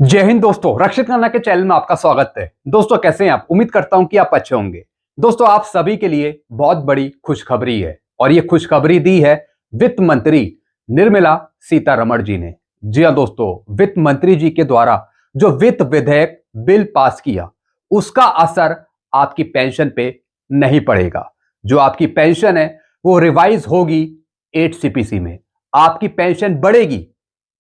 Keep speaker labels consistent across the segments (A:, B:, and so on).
A: जय हिंद दोस्तों, रक्षित खन्ना के चैनल में आपका स्वागत है। दोस्तों कैसे हैं आप? उम्मीद करता हूं कि आप अच्छे होंगे। दोस्तों आप सभी के लिए बहुत बड़ी खुशखबरी है और ये खुशखबरी दी है वित्त मंत्री निर्मला सीतारमण जी ने। जी हां दोस्तों, वित्त मंत्री जी के द्वारा जो वित्त विधेयक बिल पास किया उसका असर आपकी पेंशन पे नहीं पड़ेगा। जो आपकी पेंशन है वो रिवाइज होगी 8 सीपीसी में, आपकी पेंशन बढ़ेगी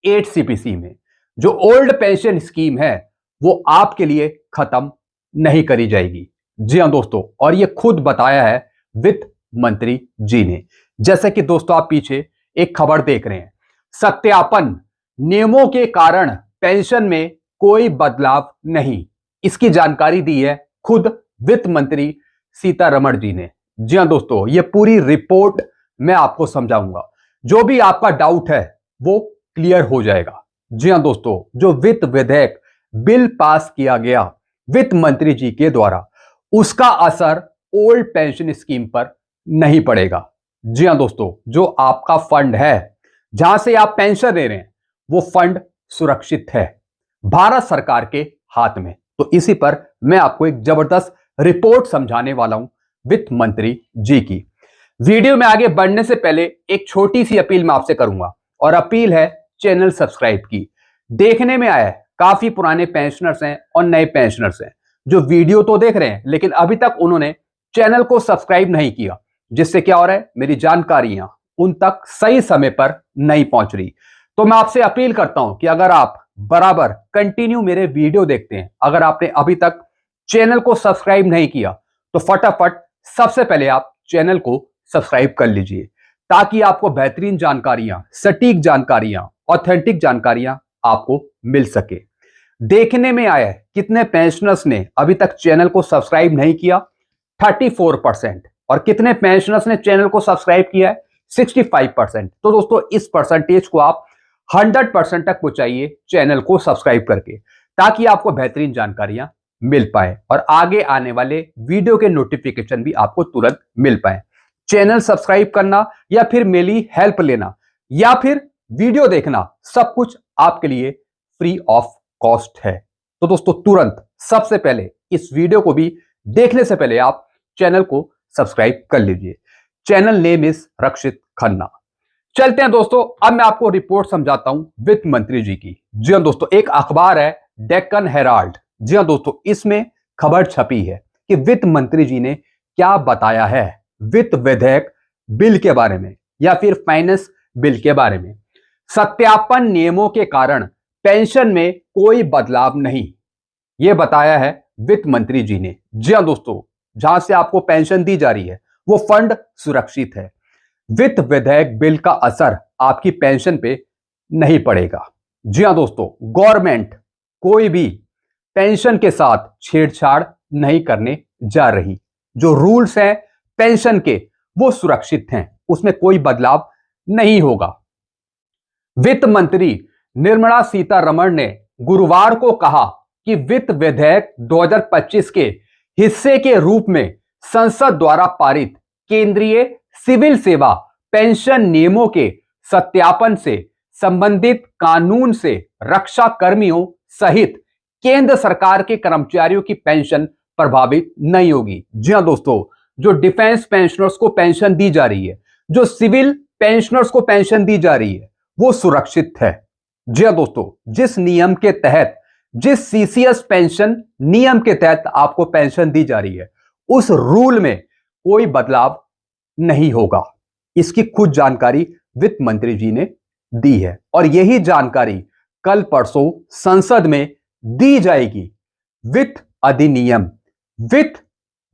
A: 8 सीपीसी में। जो ओल्ड पेंशन स्कीम है वो आपके लिए खत्म नहीं करी जाएगी। जी हां दोस्तों, और ये खुद बताया है वित्त मंत्री जी ने। जैसे कि दोस्तों आप पीछे एक खबर देख रहे हैं, सत्यापन नियमों के कारण पेंशन में कोई बदलाव नहीं। इसकी जानकारी दी है खुद वित्त मंत्री सीतारमण जी ने। जी हां दोस्तों, ये पूरी रिपोर्ट मैं आपको समझाऊंगा, जो भी आपका डाउट है वो क्लियर हो जाएगा। जी हां दोस्तों, जो वित्त विधेयक बिल पास किया गया वित्त मंत्री जी के द्वारा, उसका असर ओल्ड पेंशन स्कीम पर नहीं पड़ेगा। जी हां दोस्तों, जो आपका फंड है जहां से आप पेंशन ले रहे हैं वो फंड सुरक्षित है भारत सरकार के हाथ में। तो इसी पर मैं आपको एक जबरदस्त रिपोर्ट समझाने वाला हूं वित्त मंत्री जी की। वीडियो में आगे बढ़ने से पहले एक छोटी सी अपील मैं आपसे करूंगा, और अपील है चैनल सब्सक्राइब की। देखने में आया है काफी पुराने पेंशनर्स हैं और नए पेंशनर्स हैं जो वीडियो तो देख रहे हैं लेकिन अभी तक उन्होंने चैनल को सब्सक्राइब नहीं किया, जिससे क्या हो रहा है, मेरी जानकारियां उन तक सही समय पर नहीं पहुंच रही। तो मैं आपसे अपील करता हूं कि अगर आप बराबर कंटिन्यू मेरे वीडियो देखते हैं, अगर आपने अभी तक चैनल को सब्सक्राइब नहीं किया तो फटाफट सबसे पहले आप चैनल को सब्सक्राइब कर लीजिए, ताकि आपको बेहतरीन जानकारियां, सटीक जानकारियां, ऑथेंटिक जानकारियां आपको मिल सके। देखने में आया है कितने पेंशनर्स ने अभी तक चैनल को सब्सक्राइब नहीं किया, 34%, और कितने पेंशनर्स ने चैनल को सब्सक्राइब किया है, 65%। तो दोस्तों इस परसेंटेज को आप 100% तक पहुंचाइए चैनल को सब्सक्राइब करके, ताकि आपको बेहतरीन जानकारियां मिल पाए और आगे आने वाले वीडियो के नोटिफिकेशन भी आपको तुरंत मिल पाए। चैनल सब्सक्राइब करना या फिर मेरी हेल्प लेना या फिर वीडियो देखना, सब कुछ आपके लिए फ्री ऑफ कॉस्ट है। तो दोस्तों तुरंत सबसे पहले इस वीडियो को भी देखने से पहले आप चैनल को सब्सक्राइब कर लीजिए। चैनल नेम इज रक्षित खन्ना। चलते हैं दोस्तों, अब मैं आपको रिपोर्ट समझाता हूं वित्त मंत्री जी की। जी हां दोस्तों, एक अखबार है डेक्कन हेराल्ड। जी हां दोस्तों, इसमें खबर छपी है कि वित्त मंत्री जी ने क्या बताया है वित्त विधेयक बिल के बारे में या फिर फाइनेंस बिल के बारे में। सत्यापन नियमों के कारण पेंशन में कोई बदलाव नहीं, यह बताया है वित्त मंत्री जी ने। जी हां दोस्तों, जहां से आपको पेंशन दी जा रही है वो फंड सुरक्षित है। वित्त विधेयक बिल का असर आपकी पेंशन पे नहीं पड़ेगा। जी हां दोस्तों, गवर्नमेंट कोई भी पेंशन के साथ छेड़छाड़ नहीं करने जा रही। जो रूल्स हैं पेंशन के वो सुरक्षित हैं, उसमें कोई बदलाव नहीं होगा। वित्त मंत्री निर्मला सीतारमण ने गुरुवार को कहा कि वित्त विधेयक 2025 के हिस्से के रूप में संसद द्वारा पारित केंद्रीय सिविल सेवा पेंशन नियमों के सत्यापन से संबंधित कानून से रक्षा कर्मियों सहित केंद्र सरकार के कर्मचारियों की पेंशन प्रभावित नहीं होगी। जी हां दोस्तों, जो डिफेंस पेंशनर्स को पेंशन दी जा रही है, जो सिविल पेंशनर्स को पेंशन दी जा रही है, वो सुरक्षित है। जी हां दोस्तों, जिस नियम के तहत, जिस सीसीएस पेंशन नियम के तहत आपको पेंशन दी जा रही है, उस रूल में कोई बदलाव नहीं होगा। इसकी खुद जानकारी वित्त मंत्री जी ने दी है और यही जानकारी कल परसों संसद में दी जाएगी वित्त अधिनियम, वित्त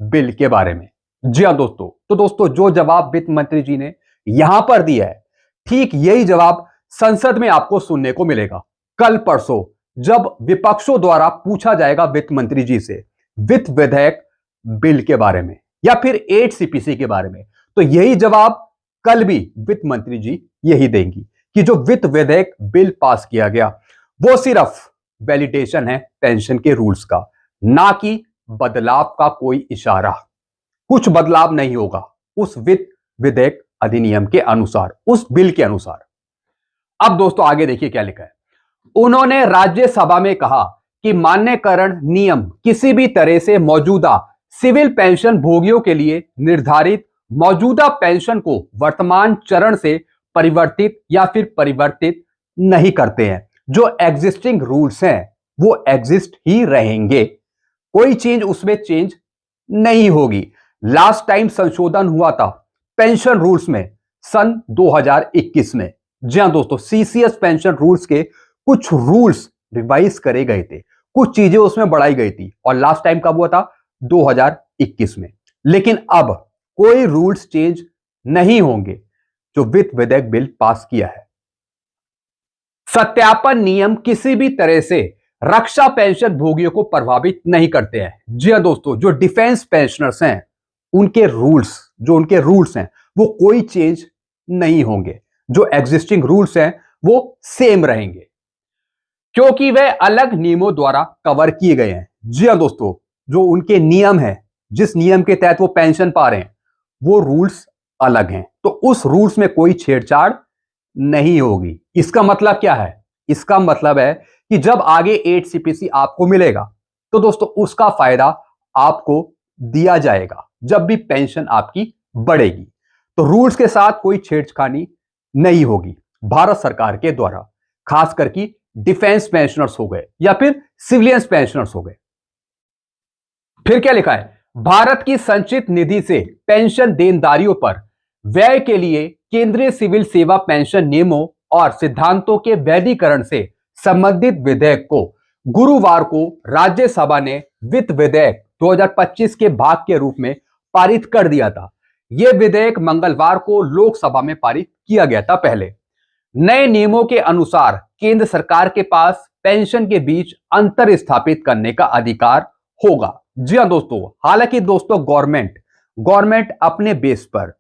A: बिल के बारे में। जी हां दोस्तों, तो दोस्तों जो जवाब वित्त मंत्री जी ने यहां पर दिया है, ठीक यही जवाब संसद में आपको सुनने को मिलेगा कल परसों, जब विपक्षों द्वारा पूछा जाएगा वित्त मंत्री जी से वित्त विधेयक बिल के बारे में या फिर 8 सीपीसी के बारे में। तो यही जवाब कल भी वित्त मंत्री जी यही देंगी कि जो वित्त विधेयक बिल पास किया गया वो सिर्फ वैलिडेशन है पेंशन के रूल्स का, ना कि बदलाव का कोई इशारा। कुछ बदलाव नहीं होगा उस वित्त विधेयक अधिनियम के अनुसार, उस बिल के अनुसार। अब दोस्तों आगे देखिए क्या लिखा है। उन्होंने राज्यसभा में कहा कि मान्यकरण नियम किसी भी तरह से मौजूदा सिविल पेंशन भोगियों के लिए निर्धारित मौजूदा पेंशन को वर्तमान चरण से परिवर्तित या फिर परिवर्तित नहीं करते हैं। जो एग्जिस्टिंग रूल्स हैं वो एग्जिस्ट ही रहेंगे, कोई चेंज उसमें चेंज नहीं होगी। लास्ट टाइम संशोधन हुआ था पेंशन रूल्स में सन 2021 में। जी हां दोस्तों, सीसीएस पेंशन रूल्स के कुछ रूल्स रिवाइज करे गए थे, कुछ चीजें उसमें बढ़ाई गई थी और लास्ट टाइम कब हुआ था? 2021 में। लेकिन अब कोई रूल्स चेंज नहीं होंगे जो वित्त विधेयक बिल पास किया है। सत्यापन नियम किसी भी तरह से रक्षा पेंशन भोगियों को प्रभावित नहीं करते हैं। जी हां दोस्तों, जो डिफेंस पेंशनर्स हैं उनके रूल्स हैं वो कोई चेंज नहीं होंगे, जो एग्जिस्टिंग रूल्स हैं वो सेम रहेंगे क्योंकि वे अलग नियमों द्वारा कवर किए गए हैं। जी हां दोस्तों, जो उनके नियम है, जिस नियम के तहत वो पेंशन पा रहे हैं वो रूल्स अलग हैं, तो उस रूल्स में कोई छेड़छाड़ नहीं होगी। इसका मतलब क्या है? इसका मतलब है कि जब आगे 8 सीपीसी आपको मिलेगा तो दोस्तों उसका फायदा आपको दिया जाएगा जब भी पेंशन आपकी बढ़ेगी। तो रूल्स के साथ कोई छेड़खानी नहीं होगी भारत सरकार के द्वारा, खास करके डिफेंस पेंशनर्स हो गए या फिर सिविलियंस पेंशनर्स हो गए। फिर क्या लिखा है? भारत की संचित निधि से पेंशन देनदारियों पर व्यय के लिए केंद्रीय सिविल सेवा पेंशन नियमों और सिद्धांतों के वैधीकरण से संबंधित विधेयक को गुरुवार को राज्यसभा ने वित्त विधेयक 2025 के भाग के रूप में पारित कर दिया था। यह विधेयक मंगलवार को लोकसभा में पारित किया गया था। पहले नए नियमों के अनुसार केंद्र सरकार के पास पेंशन के बीच अंतर स्थापित करने का अधिकार होगा। जी हां दोस्तों, हालांकि दोस्तों गवर्नमेंट अपने बेस पर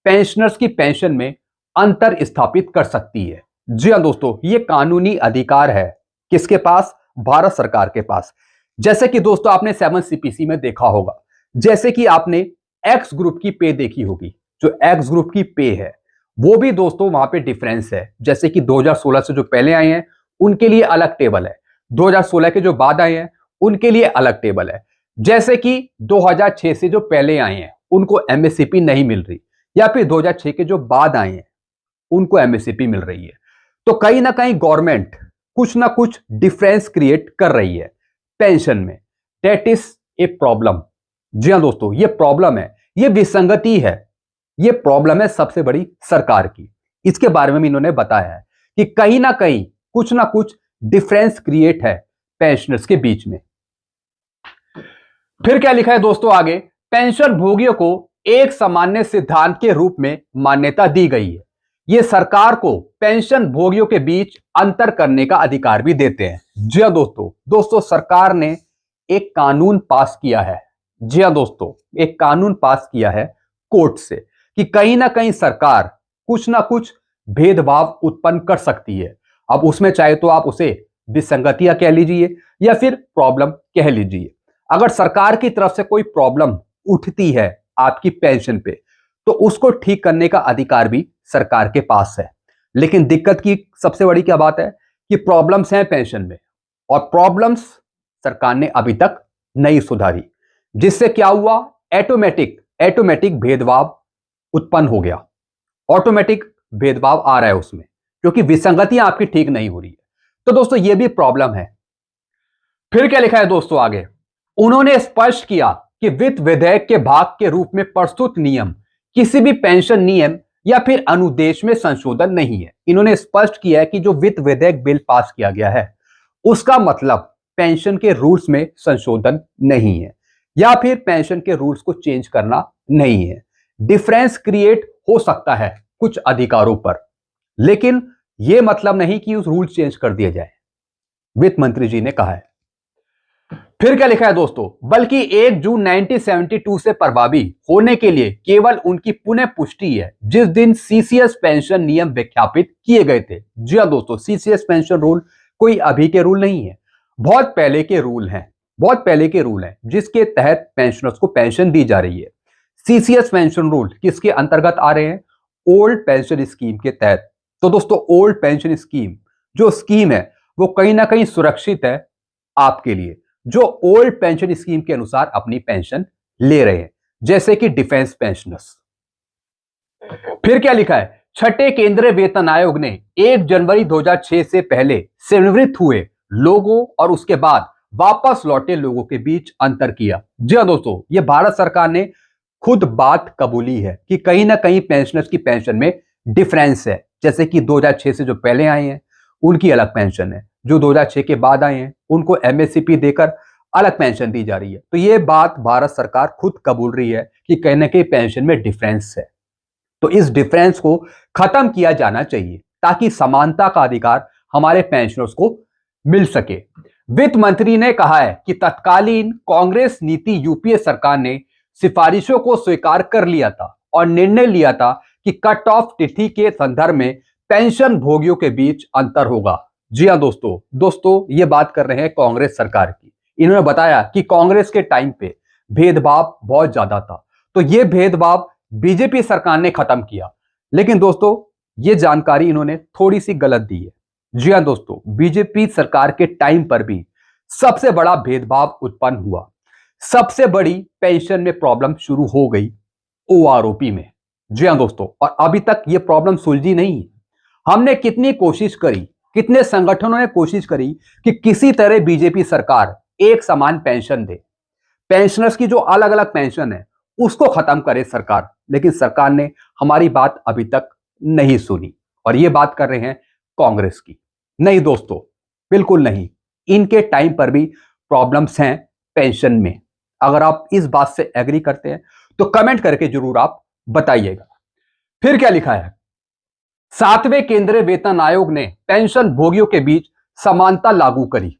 A: पेंशनर्स की पेंशन में अंतर स्थापित कर सकती है। जी हां दोस्तों, यह कानूनी अधिकार है किसके पास? भारत सरकार के पास। जैसे कि दोस्तों आपने 7 सीपीसी में देखा होगा, जैसे कि आपने एक्स ग्रुप की पे देखी होगी। जो एक्स ग्रुप की पे है वो भी दोस्तों वहां पे डिफरेंस है। जैसे कि 2016 से जो पहले आए हैं उनके लिए अलग टेबल है, 2016 के जो बाद आए हैं उनके लिए अलग टेबल है। जैसे कि 2006 से जो पहले आए हैं उनको एमएससीपी नहीं मिल रही, या फिर 2006 के जो बाद आए हैं उनको एमएससीपी मिल रही है। तो कहीं ना कहीं गवर्नमेंट कुछ ना कुछ डिफरेंस क्रिएट कर रही है पेंशन में। That is a problem. जी हां दोस्तों, ये प्रॉब्लम है, ये विसंगति है, ये प्रॉब्लम है सबसे बड़ी सरकार की। इसके बारे में इन्होंने बताया है कि कहीं ना कहीं कुछ ना कुछ डिफरेंस क्रिएट है पेंशनर्स के बीच में। फिर क्या लिखा है दोस्तों आगे? पेंशन भोगियों को एक सामान्य सिद्धांत के रूप में मान्यता दी गई है। ये सरकार को पेंशन भोगियों के बीच अंतर करने का अधिकार भी देते हैं। जी हां दोस्तों सरकार ने एक कानून पास किया है। जी हां दोस्तों, एक कानून पास किया है कोर्ट से कि कहीं ना कहीं सरकार कुछ ना कुछ भेदभाव उत्पन्न कर सकती है। अब उसमें चाहे तो आप उसे विसंगतियां कह लीजिए या फिर प्रॉब्लम कह लीजिए। अगर सरकार की तरफ से कोई प्रॉब्लम उठती है आपकी पेंशन पे तो उसको ठीक करने का अधिकार भी सरकार के पास है। लेकिन दिक्कत की सबसे बड़ी क्या बात है कि प्रॉब्लम्स हैं पेंशन में और प्रॉब्लम्स सरकार ने अभी तक नहीं सुधारी, जिससे क्या हुआ? ऑटोमेटिक भेदभाव उत्पन्न हो गया। ऑटोमेटिक भेदभाव आ रहा है उसमें क्योंकि विसंगतियां आपकी ठीक नहीं हो रही है। तो दोस्तों ये भी प्रॉब्लम है। फिर क्या लिखा है दोस्तों आगे? उन्होंने स्पष्ट किया कि वित्त विधेयक के भाग के रूप में प्रस्तुत नियम किसी भी पेंशन नियम या फिर अनुदेश में संशोधन नहीं है। इन्होंने स्पष्ट किया है कि जो वित्त विधेयक बिल पास किया गया है उसका मतलब पेंशन के रूल्स में संशोधन नहीं है या फिर पेंशन के रूल्स को चेंज करना नहीं है। डिफरेंस क्रिएट हो सकता है कुछ अधिकारों पर, लेकिन यह मतलब नहीं कि उस रूल चेंज कर दिया जाए, वित्त मंत्री जी ने कहा है। फिर क्या लिखा है दोस्तों? बल्कि 1 जून 1972 से प्रभावी होने के लिए केवल उनकी पुनः पुष्टि है जिस दिन सीसीएस पेंशन नियम विख्यापित किए गए थे। जी हां दोस्तों, सीसीएस पेंशन रूल कोई अभी के रूल नहीं है, बहुत पहले के रूल हैं जिसके तहत पेंशनर्स को पेंशन दी जा रही है। सीसीएस पेंशन रूल किसके अंतर्गत आ रहे हैं? ओल्ड पेंशन स्कीम के तहत। तो दोस्तों ओल्ड पेंशन स्कीम जो स्कीम है वो कहीं ना कहीं सुरक्षित है आपके लिए, जो ओल्ड पेंशन स्कीम के अनुसार अपनी पेंशन ले रहे हैं, जैसे कि डिफेंस पेंशनर्स। फिर क्या लिखा है, छठे केंद्रीय वेतन आयोग ने 1 जनवरी 2006 से पहले सेवानिवृत्त हुए लोगों और उसके बाद वापस लौटे लोगों के बीच अंतर किया। जी हाँ दोस्तों, यह भारत सरकार ने खुद बात कबूली है कि कहीं ना कहीं पेंशनर्स की पेंशन में डिफरेंस है। जैसे कि 2006 से जो पहले आए हैं उनकी अलग पेंशन है, जो 2006 के बाद आए हैं उनको एमएससीपी देकर अलग पेंशन दी जा रही है। तो यह बात भारत सरकार खुद कबूल रही है कि कहीं ना कहीं पेंशन में डिफरेंस है। तो इस डिफरेंस को खत्म किया जाना चाहिए ताकि समानता का अधिकार हमारे पेंशनर्स को मिल सके। वित्त मंत्री ने कहा है कि तत्कालीन कांग्रेस नीति यूपीए सरकार ने सिफारिशों को स्वीकार कर लिया था और निर्णय लिया था कि कट ऑफ तिथि के संदर्भ में पेंशन भोगियों के बीच अंतर होगा। जी हाँ दोस्तों ये बात कर रहे हैं कांग्रेस सरकार की। इन्होंने बताया कि कांग्रेस के टाइम पे भेदभाव बहुत ज्यादा था, तो ये भेदभाव बीजेपी सरकार ने खत्म किया। लेकिन दोस्तों ये जानकारी इन्होंने थोड़ी सी गलत दी है। जी हाँ दोस्तों, बीजेपी सरकार के टाइम पर भी सबसे बड़ा भेदभाव उत्पन्न हुआ, सबसे बड़ी पेंशन में प्रॉब्लम शुरू हो गई ओआरओपी में। जी हाँ दोस्तों, और अभी तक ये प्रॉब्लम सुलझी नहीं है। हमने कितनी कोशिश करी, कितने संगठनों ने कोशिश करी कि किसी तरह बीजेपी सरकार एक समान पेंशन दे, पेंशनर्स की जो अलग अलग पेंशन है उसको खत्म करे सरकार, लेकिन सरकार ने हमारी बात अभी तक नहीं सुनी। और ये बात कर रहे हैं कांग्रेस की। नहीं दोस्तों, बिल्कुल नहीं, इनके टाइम पर भी प्रॉब्लम्स हैं पेंशन में। अगर आप इस बात से एग्री करते हैं तो कमेंट करके जरूर आप बताइएगा। फिर क्या लिखा है, 7वें केंद्रीय वेतन आयोग ने पेंशन भोगियों के बीच समानता लागू करी।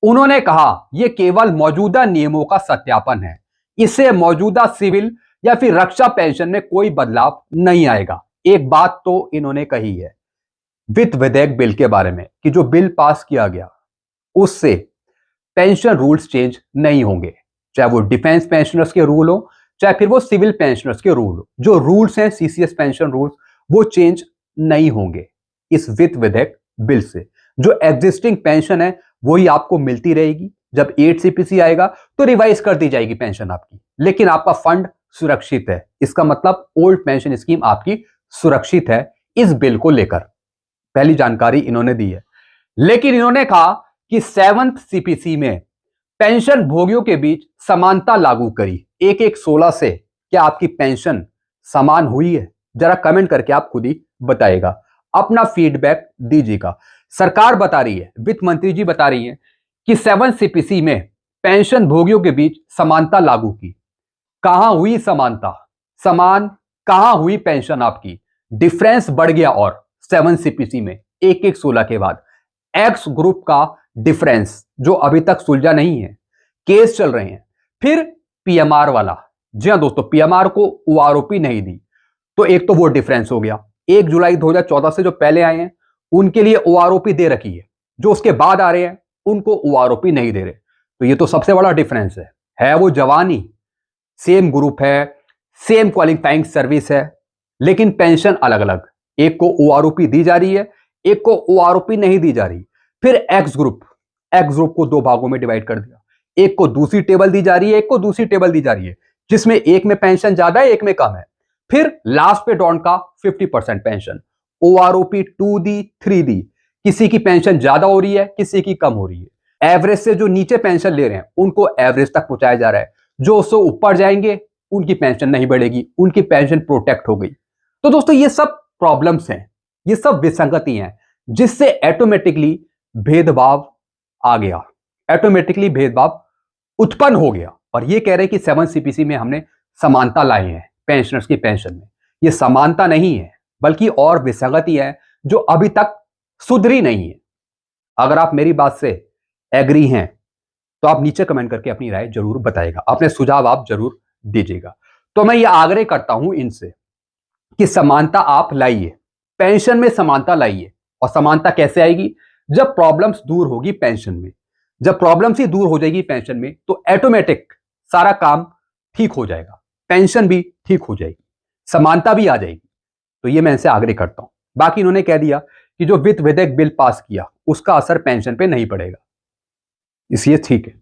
A: उन्होंने कहा यह केवल मौजूदा नियमों का सत्यापन है, इससे मौजूदा सिविल या फिर रक्षा पेंशन में कोई बदलाव नहीं आएगा। एक बात तो इन्होंने कही है वित्त विधेयक बिल के बारे में कि जो बिल पास किया गया उससे पेंशन रूल्स चेंज नहीं होंगे, चाहे वो डिफेंस पेंशनर्स के रूल हो चाहे फिर वो सिविल पेंशनर्स के रूल हो। जो रूल्स हैं सीसीएस पेंशन रूल्स वो चेंज नहीं होंगे इस वित्त विधेयक बिल से। जो एग्जिस्टिंग पेंशन है वही आपको मिलती रहेगी। जब 8 सीपीसी आएगा तो रिवाइज कर दी जाएगी पेंशन आपकी, लेकिन आपका फंड सुरक्षित है। इसका मतलब ओल्ड पेंशन स्कीम आपकी सुरक्षित है इस बिल को लेकर। पहली जानकारी इन्होंने दी है। लेकिन इन्होंने कहा कि 7th सीपीसी में पेंशन भोगियों के बीच समानता लागू करी। 1/1/16 से क्या आपकी पेंशन समान हुई है? जरा कमेंट करके आप खुद ही बताइएगा, अपना फीडबैक दीजिएगा। सरकार बता रही है, वित्त मंत्री जी बता रही है कि 7th सीपीसी में पेंशन भोगियों के बीच समानता लागू की। कहां हुई समानता? समान कहां हुई पेंशन आपकी? डिफरेंस बढ़ गया। और 7th सीपीसी में 1/1/16 के बाद एक्स ग्रुप का डिफरेंस जो अभी तक सुलझा नहीं है, केस चल रहे हैं। फिर पीएमआर वाला, जी हां दोस्तों, पीएमआर को ओआरओपी नहीं दी, तो एक तो वो डिफरेंस हो गया। 1 जुलाई 2014 से जो पहले आए हैं उनके लिए ओआरओपी दे रखी है, जो उसके बाद आ रहे हैं उनको ओआरओपी नहीं दे रहे। तो ये तो सबसे बड़ा डिफरेंस है वो जवानी, सेम ग्रुप है, सेम क्वालिफाइंग सर्विस है, लेकिन पेंशन अलग अलग। एक को ओआरओपी दी जा रही है, एक को ओआरओपी नहीं दी जा रही। फिर एक्स ग्रुप को 2 भागों में डिवाइड कर दिया। एक को दूसरी टेबल दी जा रही है, एक को दूसरी टेबल दी जा रही है, जिसमें एक में पेंशन ज्यादा है, एक में कम है। फिर लास्ट पे डॉन का 50% पेंशन, ओआरओपी 2 दी 3 दी, किसी की पेंशन ज्यादा हो रही है, किसी की कम हो रही है। एवरेज से जो नीचे पेंशन ले रहे हैं उनको एवरेज तक पहुंचाया जा रहा है, जो उससे ऊपर जाएंगे उनकी पेंशन नहीं बढ़ेगी, उनकी पेंशन प्रोटेक्ट हो गई। तो दोस्तों ये सब प्रॉब्लम्स हैं, ये सब विसंगति हैं, जिससे ऑटोमेटिकली भेदभाव आ गया, ऑटोमेटिकली भेदभाव उत्पन्न हो गया। और ये कह रहे हैं कि 7th सीपीसी में हमने समानता लाए हैं पेंशनर्स की पेंशन में। ये समानता नहीं है, बल्कि और विसंगति है जो अभी तक सुधरी नहीं है। अगर आप मेरी बात से एग्री हैं तो आप नीचे कमेंट करके अपनी राय जरूर बताइएगा, अपने सुझाव आप जरूर दीजिएगा। तो मैं ये आग्रह करता हूं इनसे कि समानता आप लाइए, पेंशन में समानता लाइए। और समानता कैसे आएगी? जब प्रॉब्लम्स दूर होगी पेंशन में, जब प्रॉब्लम्स ही दूर हो जाएगी पेंशन में तो ऑटोमेटिक सारा काम ठीक हो जाएगा, पेंशन भी ठीक हो जाएगी, समानता भी आ जाएगी। तो ये मैं इनसे आग्रह करता हूं। बाकी इन्होंने कह दिया कि जो वित्त विधेयक बिल पास किया उसका असर पेंशन पे नहीं पड़ेगा, इसलिए ठीक है।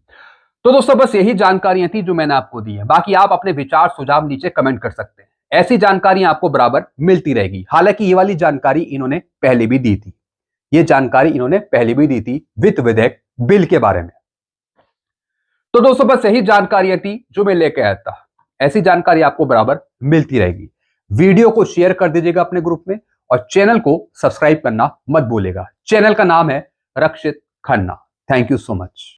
A: तो दोस्तों बस यही जानकारियां थी जो मैंने आपको दी है। बाकी आप अपने विचार सुझाव नीचे कमेंट कर सकते हैं। ऐसी जानकारियां आपको बराबर मिलती रहेगी। हालांकि ये वाली जानकारी इन्होंने पहले भी दी थी, ये जानकारी इन्होंने पहले भी दी थी वित्त विधेयक बिल के बारे में। तो दोस्तों बस यही जानकारियां थी जो मैं लेके आया था। ऐसी जानकारी आपको बराबर मिलती रहेगी। वीडियो को शेयर कर दीजिएगा अपने ग्रुप में और चैनल को सब्सक्राइब करना मत भूलिएगा। चैनल का नाम है Rakshit Khanna. Thank you so much.